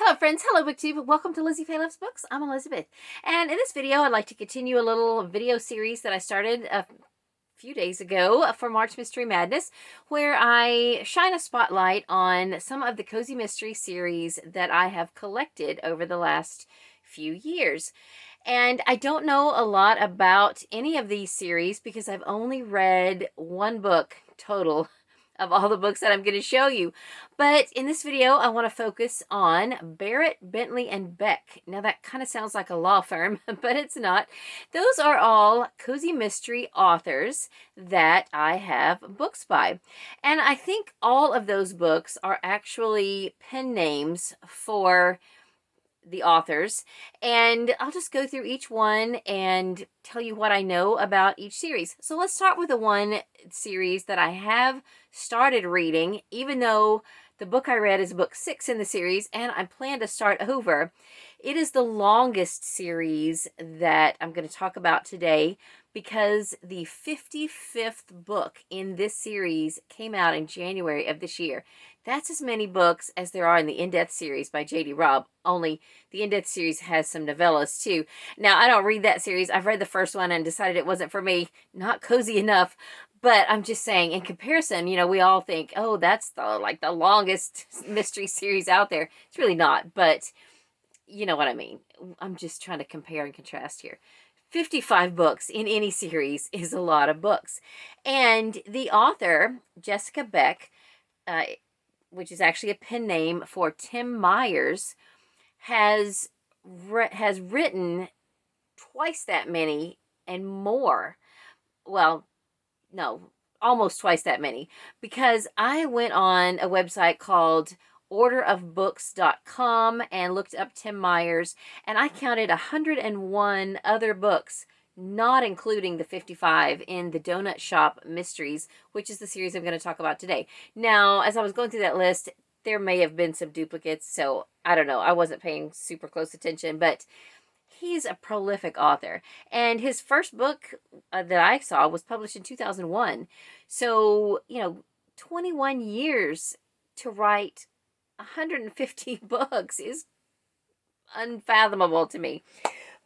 Hello friends, hello booktube, welcome to Lizziefaye Loves Books. I'm Elizabeth, and in this video I'd like to continue a little video series that I started a few days ago for March Mystery Madness, where I shine a spotlight on some of the cozy mystery series that I have collected over the last few years. And I don't know a lot about any of these series because I've only read one book total of all the books that I'm going to show you. But in this video, I want to focus on Barrett, Bentley, and Beck. Now that kind of sounds like a law firm, but it's not. Those are all cozy mystery authors that I have books by. And I think all of those books are actually pen names for the authors, and I'll just go through each one and tell you what I know about each series. So let's start with the one series that I have started reading, even though the book I read is book 6 in the series and I plan to start over. It is the longest series that I'm going to talk about today because the 55th book in this series came out in January of this year. That's as many books as there are in the In-Depth series by J.D. Robb, only the In-Depth series has some novellas too. Now, I don't read that series. I've read the first one and decided it wasn't for me. Not cozy enough. But I'm just saying, in comparison, you know, we all think, oh, that's the longest mystery series out there. It's really not, but you know what I mean. I'm just trying to compare and contrast here. 55 books in any series is a lot of books. And the author, Jessica Beck, which is actually a pen name for Tim Myers, has written twice that many and more. Well, no, almost twice that many, because I went on a website called orderofbooks.com and looked up Tim Myers, and I counted 101 other books, not including the 55 in the Donut Shop Mysteries, which is the series I'm going to talk about today. Now, as I was going through that list, there may have been some duplicates, so I don't know. I wasn't paying super close attention, but he's a prolific author. And his first book that I saw was published in 2001. So, 21 years to write 150 books is unfathomable to me.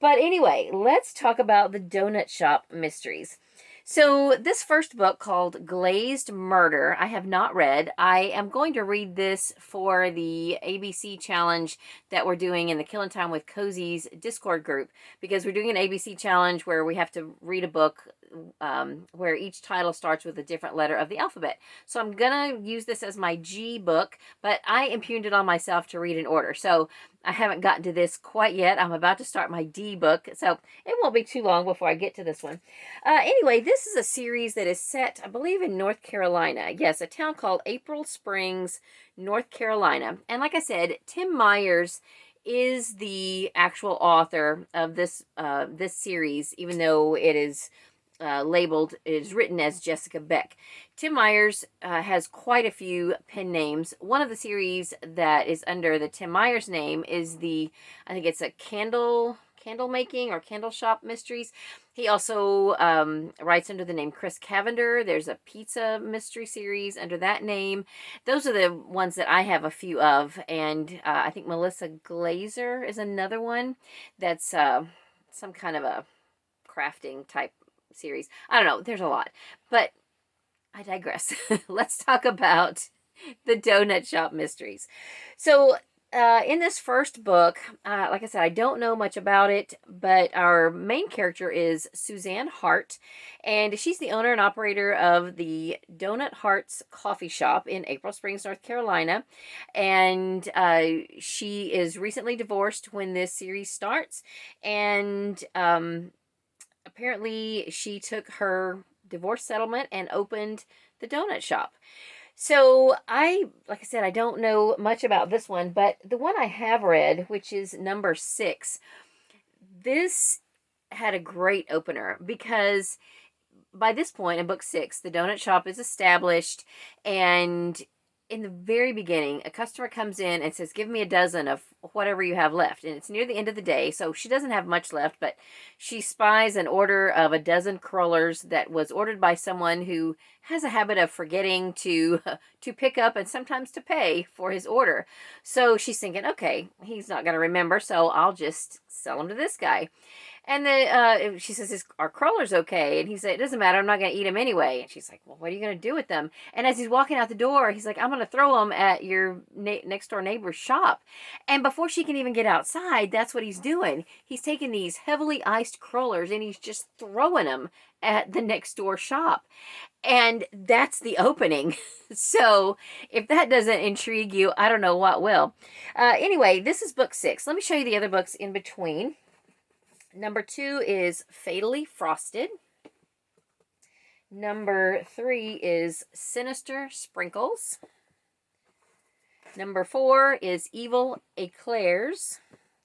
But anyway, let's talk about the Donut Shop Mysteries. So this first book, called Glazed Murder, I have not read. I am going to read this for the ABC challenge that we're doing in the Killing Time with Cozy's Discord group, because we're doing an ABC challenge where we have to read a book where each title starts with a different letter of the alphabet. So I'm going to use this as my G book, but I impugned it on myself to read in order. So I haven't gotten to this quite yet. I'm about to start my D book, so it won't be too long before I get to this one. Anyway, this is a series that is set, I believe, in North Carolina. Yes, a town called April Springs, North Carolina. And like I said, Tim Myers is the actual author of this this series, even though it is written as Jessica Beck. Tim Myers has quite a few pen names. One of the series that is under the Tim Myers name is I think it's a candle making or candle shop mysteries. He also writes under the name Chris Cavender. There's a pizza mystery series under that name. Those are the ones that I have a few of. And I think Melissa Glazer is another one that's some kind of a crafting type series. I don't know. There's a lot. But I digress. Let's talk about the Donut Shop Mysteries. So in this first book, like I said, I don't know much about it, but our main character is Suzanne Hart, and she's the owner and operator of the Donut Hearts coffee shop in April Springs, North Carolina, and she is recently divorced when this series starts, and apparently she took her divorce settlement and opened the donut shop. So like I said, I don't know much about this one, but the one I have read, which is number 6, this had a great opener because by this point in book 6, the donut shop is established, and in the very beginning, a customer comes in and says, give me a dozen of whatever you have left. And it's near the end of the day, so she doesn't have much left, but she spies an order of a dozen crawlers that was ordered by someone who has a habit of forgetting to pick up and sometimes to pay for his order. So she's thinking, okay, he's not going to remember, so I'll just sell them to this guy. And she says, are crawlers okay? And he said, it doesn't matter. I'm not going to eat them anyway. And she's like, well, what are you going to do with them? And as he's walking out the door, he's like, I'm going to throw them at your next door neighbor's shop. And before she can even get outside, that's what he's doing. He's taking these heavily iced crawlers and he's just throwing them at the next door shop. And that's the opening. So if that doesn't intrigue you, I don't know what will. Anyway, this is book 6. Let me show you the other books in between. Number 2 is Fatally Frosted. Number 3 is Sinister Sprinkles. Number 4 is Evil Eclairs.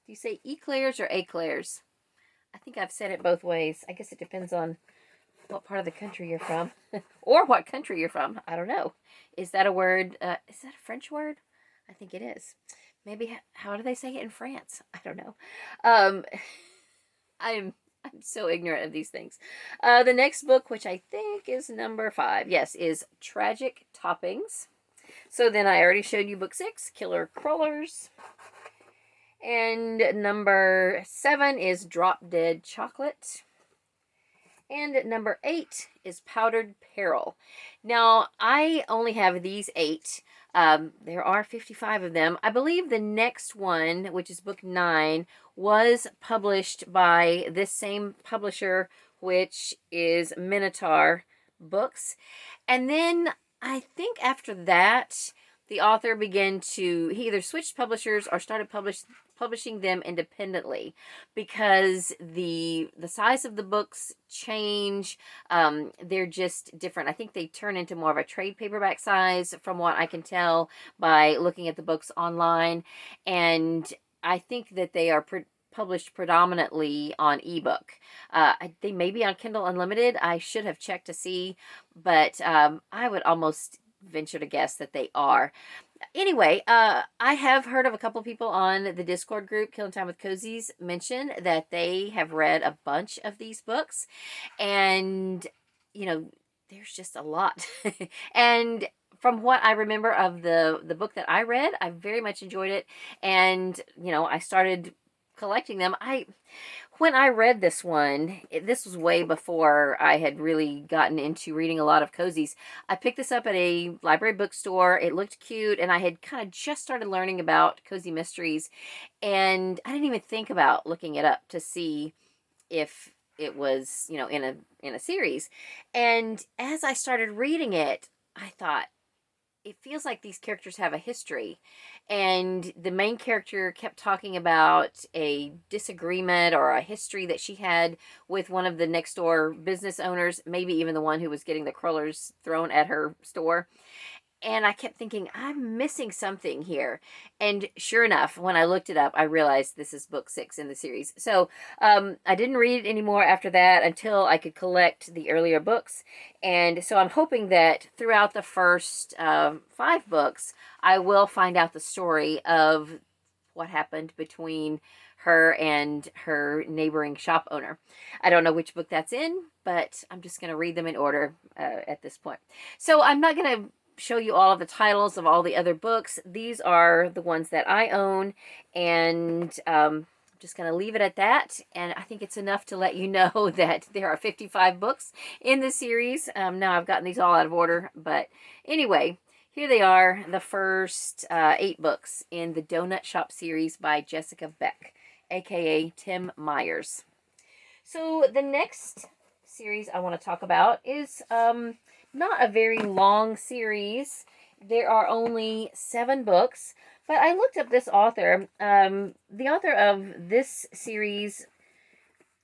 Do you say eclairs or eclairs? I think I've said it both ways. I guess it depends on what part of the country you're from. Or what country you're from. I don't know. Is that a word? Is that a French word? I think it is. Maybe, how do they say it in France? I don't know. I'm so ignorant of these things. The next book, which I think is number 5, yes, is Tragic Toppings. So then I already showed you book 6, Killer Crawlers. And number 7 is Drop Dead Chocolate. And number 8 is Powdered Peril. Now, I only have these 8. There are 55 of them. I believe the next one, which is book 9, was published by this same publisher, which is Minotaur Books. And then I think after that, the author began to, he either switched publishers or started publishing them independently because the size of the books change. They're just different. I think they turn into more of a trade paperback size from what I can tell by looking at the books online. And I think that they are published predominantly on ebook. They may be on Kindle Unlimited. I should have checked to see, but I would almost venture to guess that they are. Anyway, I have heard of a couple people on the Discord group, Killing Time with Cozies, mention that they have read a bunch of these books. And, you know, there's just a lot. And from what I remember of the book that I read, I very much enjoyed it. And, you know, I started collecting them. When I read this one, this was way before I had really gotten into reading a lot of cozies. I picked this up at a library bookstore. It looked cute, and I had kind of just started learning about cozy mysteries, and I didn't even think about looking it up to see if it was, you know, in a series. And as I started reading it, I thought, it feels like these characters have a history. And the main character kept talking about a disagreement or a history that she had with one of the next door business owners, maybe even the one who was getting the crawlers thrown at her store. And I kept thinking, I'm missing something here. And sure enough, when I looked it up, I realized this is book 6 in the series. So I didn't read it anymore after that until I could collect the earlier books. And so I'm hoping that throughout the first 5 books, I will find out the story of what happened between her and her neighboring shop owner. I don't know which book that's in, but I'm just going to read them in order at this point. So I'm not going to show you all of the titles of all the other books. These are the ones that I own, and I'm just going to leave it at that. And I think it's enough to let you know that there are 55 books in the series. Now I've gotten these all out of order, but anyway, here they are, the first 8 books in the Donut Shop series by Jessica Beck, aka Tim Myers. So the next series I want to talk about is not a very long series. There are only 7 books, but I looked up this author. The author of this series,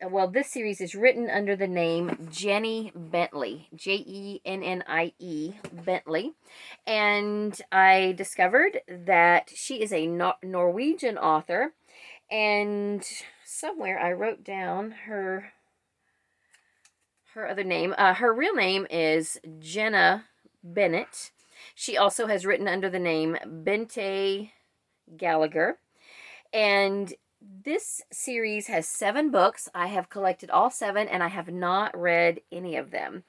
well, this series is written under the name Jennie Bentley, Jennie Bentley, and I discovered that she is a Norwegian author, and somewhere I wrote down her other name. Her real name is Jenna Bennett, She also has written under the name Bente Gallagher. And this series has 7 books. I have collected all 7, and I have not read any of them.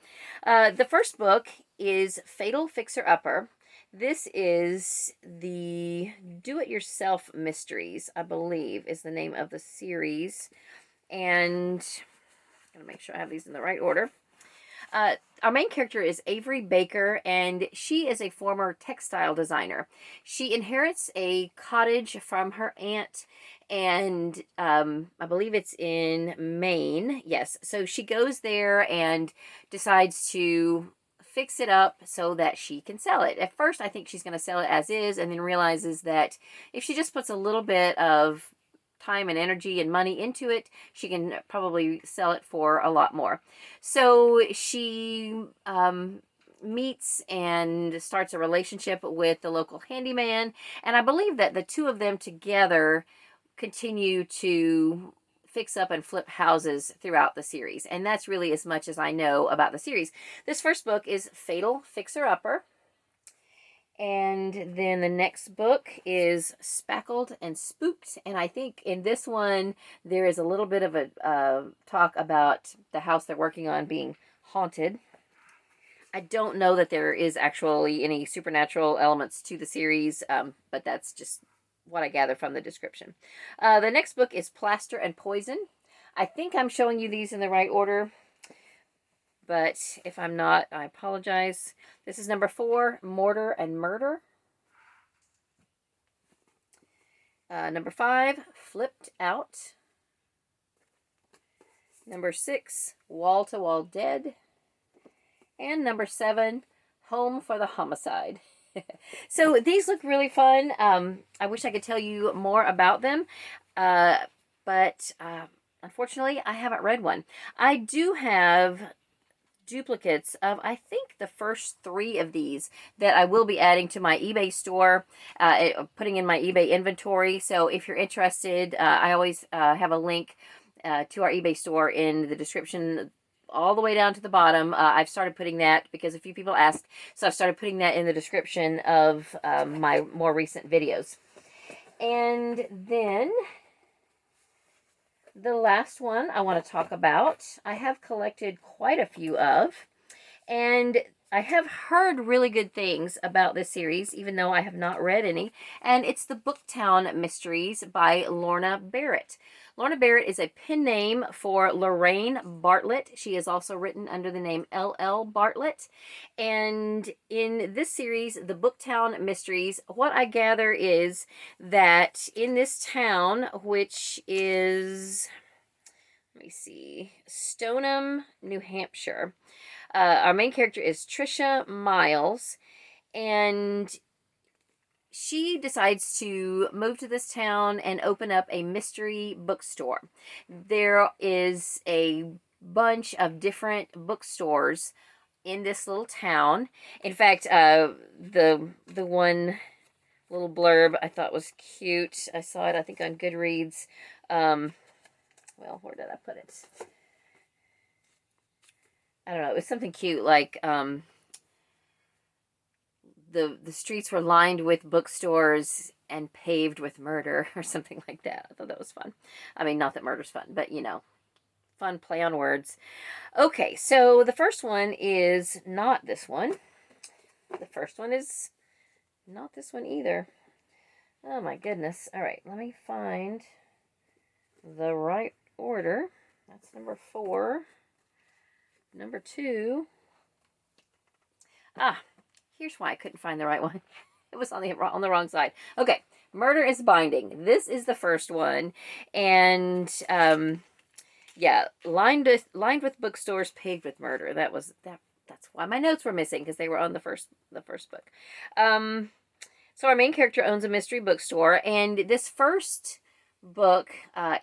The first book is Fatal Fixer-Upper. This is the Do-It-Yourself Mysteries, I believe, is the name of the series. And I'm going to make sure I have these in the right order. Our main character is Avery Baker, and she is a former textile designer. She inherits a cottage from her aunt, and I believe it's in Maine. Yes, so she goes there and decides to fix it up so that she can sell it. At first, I think she's going to sell it as is, and then realizes that if she just puts a little bit of time and energy and money into it, she can probably sell it for a lot more. So she meets and starts a relationship with the local handyman, and I believe that the two of them together continue to fix up and flip houses throughout the series, and that's really as much as I know about the series. This first book is Fatal Fixer-Upper. And then the next book is Spackled and Spooked. And I think in this one, there is a little bit of a talk about the house they're working on being haunted. I don't know that there is actually any supernatural elements to the series, but that's just what I gather from the description. The next book is Plaster and Poison. I think I'm showing you these in the right order, but if I'm not, I apologize. This is number 4, Mortar and Murder. Number 5, Flipped Out. Number 6, Wall to Wall Dead. And number 7, Home for the Homicide. So these look really fun. I wish I could tell you more about them, but unfortunately, I haven't read one. I do have duplicates of, I think, the first 3 of these that I will be adding to my eBay store, putting in my eBay inventory. So if you're interested, I always have a link to our eBay store in the description all the way down to the bottom. I've started putting that because a few people asked, so I've started putting that in the description of my more recent videos. And then the last one I want to talk about, I have collected quite a few of, and I have heard really good things about this series, even though I have not read any, and it's the Booktown Mysteries by Lorna Barrett. Lorna Barrett is a pen name for Lorraine Bartlett. She is also written under the name L.L. Bartlett. And in this series, the Booktown Mysteries, what I gather is that in this town, which is, let me see, Stoneham, New Hampshire, our main character is Trisha Miles, and she decides to move to this town and open up a mystery bookstore. There is a bunch of different bookstores in this little town. In fact, the one little blurb I thought was cute. I saw it, I think, on Goodreads. Well, where did I put it? I don't know. It was something cute, like the streets were lined with bookstores and paved with murder, or something like that. I thought that was fun. I mean, not that murder's fun, but, you know, fun play on words. Okay, so the first one is not this one. The first one is not this one either. Oh, my goodness. All right, let me find the right order. That's number 4. Number 2. Here's why I couldn't find the right one. It was on the wrong side. Okay, Murder is Binding. This is the first one, and yeah, lined with bookstores, paved with murder. That's why my notes were missing, because they were on the first book. So our main character owns a mystery bookstore, and this first book,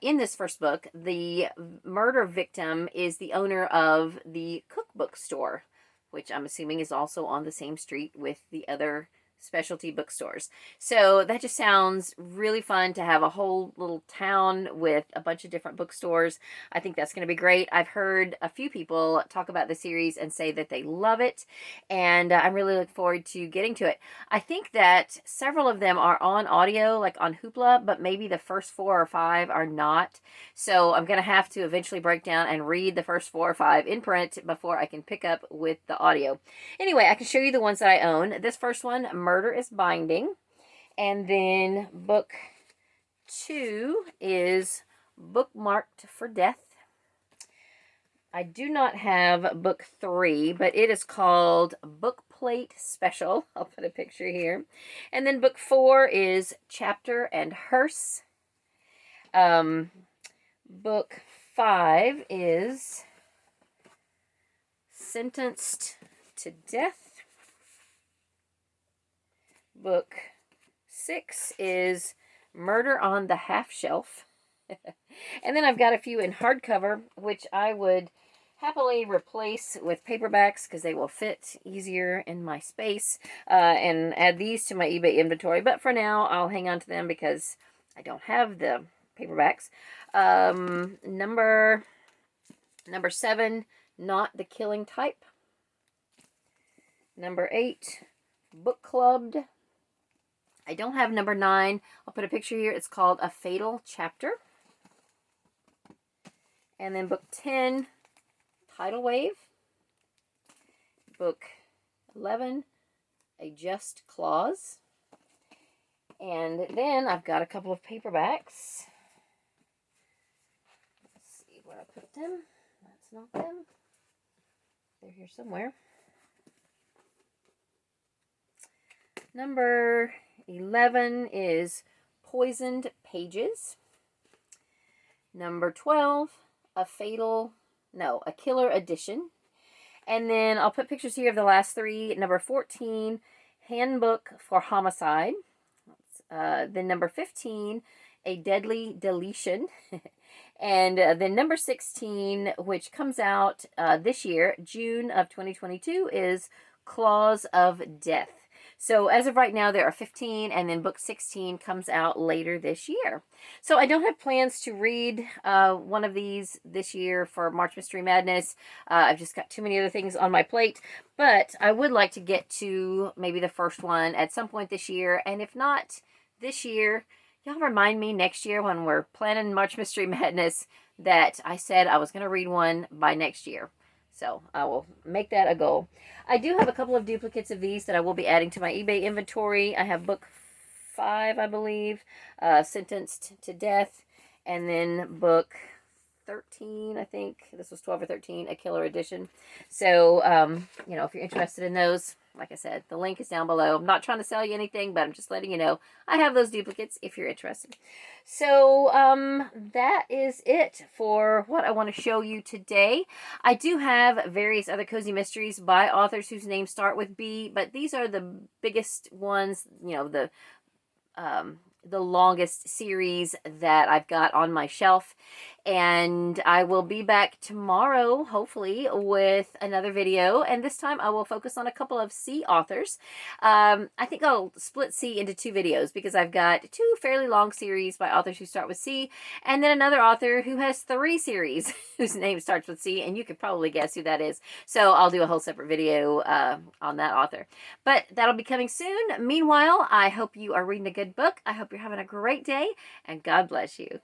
in this first book, the murder victim is the owner of the cookbook store, which I'm assuming is also on the same street with the other specialty bookstores. So that just sounds really fun to have a whole little town with a bunch of different bookstores. I think that's going to be great. I've heard a few people talk about the series and say that they love it, and I'm really looking forward to getting to it. I think that several of them are on audio, like on Hoopla, but maybe the first 4 or 5 are not. So I'm going to have to eventually break down and read the first 4 or 5 in print before I can pick up with the audio. Anyway, I can show you the ones that I own. This first one, Murder is Binding. And then book 2 is Bookmarked for Death. I do not have book 3, but it is called Book Plate Special. I'll put a picture here. And then book 4 is Chapter and Hearse. Book 5 is Sentenced to Death. Book 6 is Murder on the Half Shelf. And then I've got a few in hardcover, which I would happily replace with paperbacks because they will fit easier in my space, and add these to my eBay inventory. But for now, I'll hang on to them because I don't have the paperbacks. Number 7, Not the Killing Type. Number 8, Book Clubbed. I don't have number 9. I'll put a picture here. It's called A Fatal Chapter. And then book 10, Tidal Wave. Book 11, A Just Clause. And then I've got a couple of paperbacks. Let's see where I put them. That's not them. They're here somewhere. Number 11 is Poisoned Pages. Number 12, A Killer Edition. And then I'll put pictures here of the last 3. Number 14, Handbook for Homicide. Then number 15, A Deadly Deletion. And then number 16, which comes out this year, June of 2022, is Claws of Death. So as of right now, there are 15, and then book 16 comes out later this year. So I don't have plans to read one of these this year for March Mystery Madness. I've just got too many other things on my plate. But I would like to get to maybe the first one at some point this year. And if not this year, y'all remind me next year when we're planning March Mystery Madness that I said I was going to read one by next year. So I will make that a goal. I do have a couple of duplicates of these that I will be adding to my eBay inventory. I have book 5, I believe, Sentenced to Death, and then book 13, I think. This was 12 or 13, A Killer Edition. So, you know, if you're interested in those, like I said, the link is down below. I'm not trying to sell you anything, but I'm just letting you know I have those duplicates if you're interested. So, that is it for what I want to show you today. I do have various other cozy mysteries by authors whose names start with B, but these are the biggest ones, you know, the longest series that I've got on my shelf. And I will be back tomorrow, hopefully, with another video. And this time I will focus on a couple of C authors. I think I'll split C into 2 videos because I've got 2 fairly long series by authors who start with C, and then another author who has 3 series whose name starts with C, and you could probably guess who that is. So I'll do a whole separate video on that author. But that'll be coming soon. Meanwhile, I hope you are reading a good book. I hope you're having a great day, and God bless you.